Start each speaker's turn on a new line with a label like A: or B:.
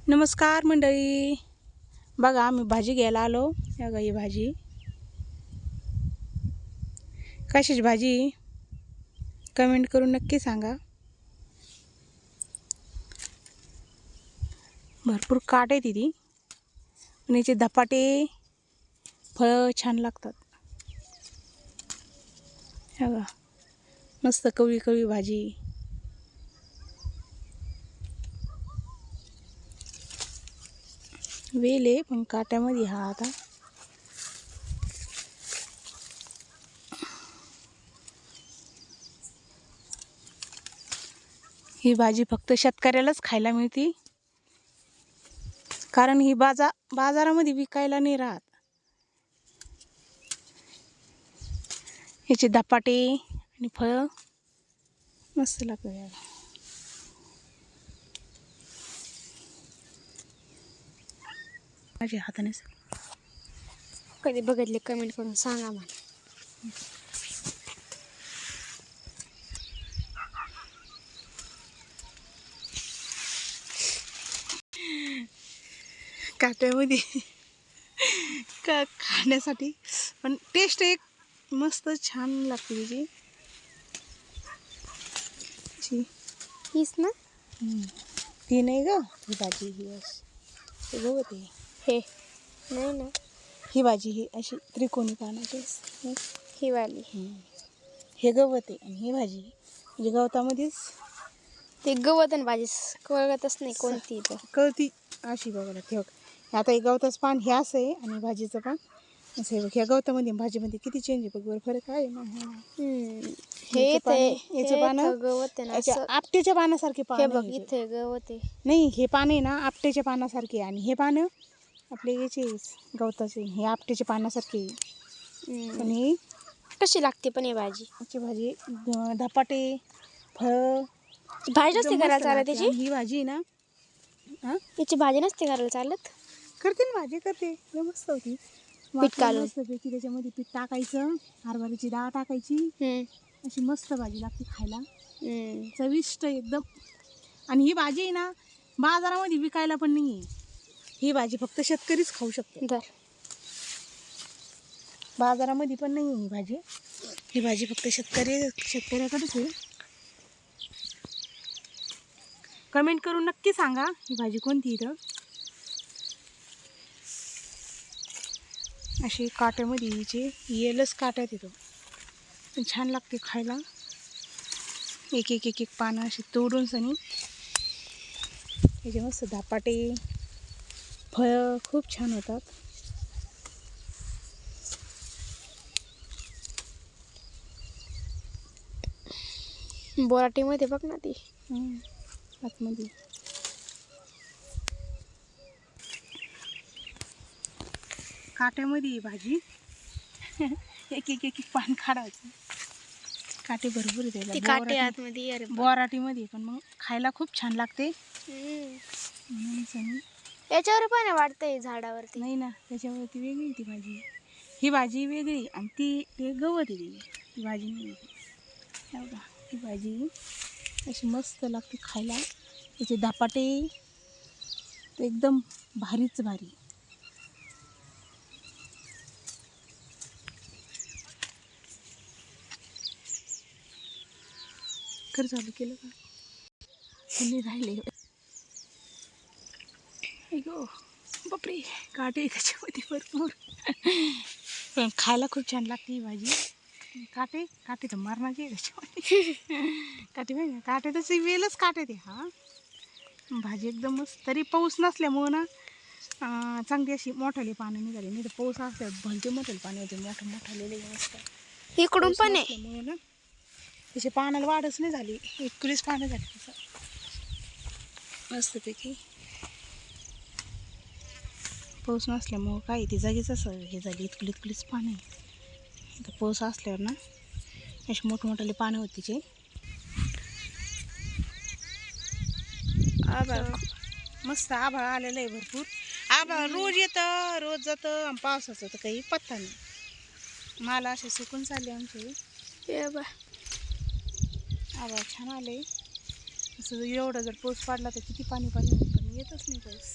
A: नमस्कार मंडळी, बघा आम्ही भाजी घ्यायला आलो. या ही भाजी कशाची भाजी कमेंट करून नक्की सांगा. भरपूर काट आहे तिथे, पण याचे धपाटे फळं छान लागतात. हे बघा मस्त कवळी कवळी भाजी. वेल आहे पण काट्यामध्ये हा आता. ही भाजी फक्त शेतकऱ्यालाच खायला मिळते, कारण ही बाजारामध्ये विकायला नाही राहत. ह्याचे धपाटे आणि फळं मस्त लागतात. माझ्या हाताने
B: कधी बघितले कमेंट करून सांगा मला.
A: काट्यामध्ये खाण्यासाठी, पण टेस्ट एक मस्त छान लागते त्याची.
B: हीच ना?
A: ती नाही ग, ही भाजी ही अशी गवत आहे.
B: हे नाही ना,
A: ही भाजी ही अशी त्रिकोणी पानाची
B: ही वाली.
A: हे गवत आहे आणि ही भाजी म्हणजे गवतामध्येच
B: ते गवत आणि भाजी कळतच नाही कोणती तर
A: कळती अशी. बघा ठेव, आता हे गवताचं पान हे असं आहे आणि भाजीचं पान असं आहे. बघ ह्या गवतामध्ये भाजीमध्ये किती चेंज आहे. बघ बरं फरक आहे ना.
B: हे
A: याचं पान
B: गवत आहे ना,
A: आपटेच्या पानासारखे पान.
B: हे बघ इथे गवत आहे.
A: नाही, हे पान आहे ना आपटेच्या पानासारखे, आणि हे पान आपले याचे गवताचे, हे आपटेच्या पानासारखे. पण ही
B: कशी लागते पण ही भाजी?
A: याची भाजी धपाटे फळ
B: भाजी नसते करायला चालत त्याची.
A: ही भाजी ना
B: याची भाजी नसते करायला चालत.
A: करते ना भाजी, करते मस्त होती.
B: पीठ काढून
A: मस्तपैकी त्याच्यामध्ये पीठ टाकायचं, हरभऱ्याची डाळ टाकायची, अशी मस्त भाजी लागते खायला, चविष्ट एकदम. आणि ही भाजी आहे ना बाजारामध्ये विकायला पण नाही आहे. ही भाजी फक्त शेतकरीच खाऊ शकतो. बाजारामध्ये पण नाही आहे ही भाजी. ही भाजी फक्त शेतकऱ्याकडेच आहे. कमेंट करून नक्की सांगा ही भाजी कोणती. इथं अशी काट्यामध्ये हिचे येलच काट्यात येतो, पण छान लागते खायला. एक एक एक एक पानं अशी तोडून सनी याचे मस्त धपाटे फळं खूप छान होतात.
B: बोराटीमध्ये बघ ना ती
A: आतमध्ये. काट्यामध्ये भाजी एक एक एक पान काढायचं. काटे भरपूर
B: ती काटे आतमध्ये
A: बोराटीमध्ये, पण मग खायला खूप छान लागते.
B: याच्यावर पण वाटतंय झाडावरती.
A: नाही ना, त्याच्यावरती वेगळी ती भाजी. ही भाजी वेगळी आणि ती गवत आहे. ती भाजी नाही. बघा ही भाजी अशी मस्त लागते खायला. त्याचे धपाटे एकदम भारीच भारी. कर चालू केलं का त्यांनी राहिले. गो बापरे, काटे त्याच्यामध्ये भरपूर, पण खायला खूप छान लागते ही भाजी. काटे तर मारण्याचे आहे त्याच्यामध्ये. काटे पाहिजे, काटे तसे वेलच काटे ते. हा भाजी एकदम मस्त. तरी पाऊस नसल्यामुळं ना चांगली अशी मोठाले पानं निघाले. नाही तर पाऊस असल्यावर भलते मोठाले पाणी होते, मोठालेले मस्त.
B: इकडून पण आहे
A: ना त्याचे पानाला वाढच नाही झाली, 21 पानं झाली तसं मस्तपैकी. पाऊस नसल्यामुळं काय ती जागीच असं हे झाली, इतकुलीच पानं आहे. आता पाऊस असल्यावर ना अशी मोठमोठाले पानं होती तिचे. आभाळ मस्त आभाळ आलेलं आहे भरपूर. आभाळ रोज येतं रोज जातं, आणि पावसाचं तर काही पत्ता नाही. मला असे सुकून चालले आमचे. आभाळ छान आले. असं एवढं जर पाऊस पडला तर किती पाणी होईल. पण येतच नाही पाऊस.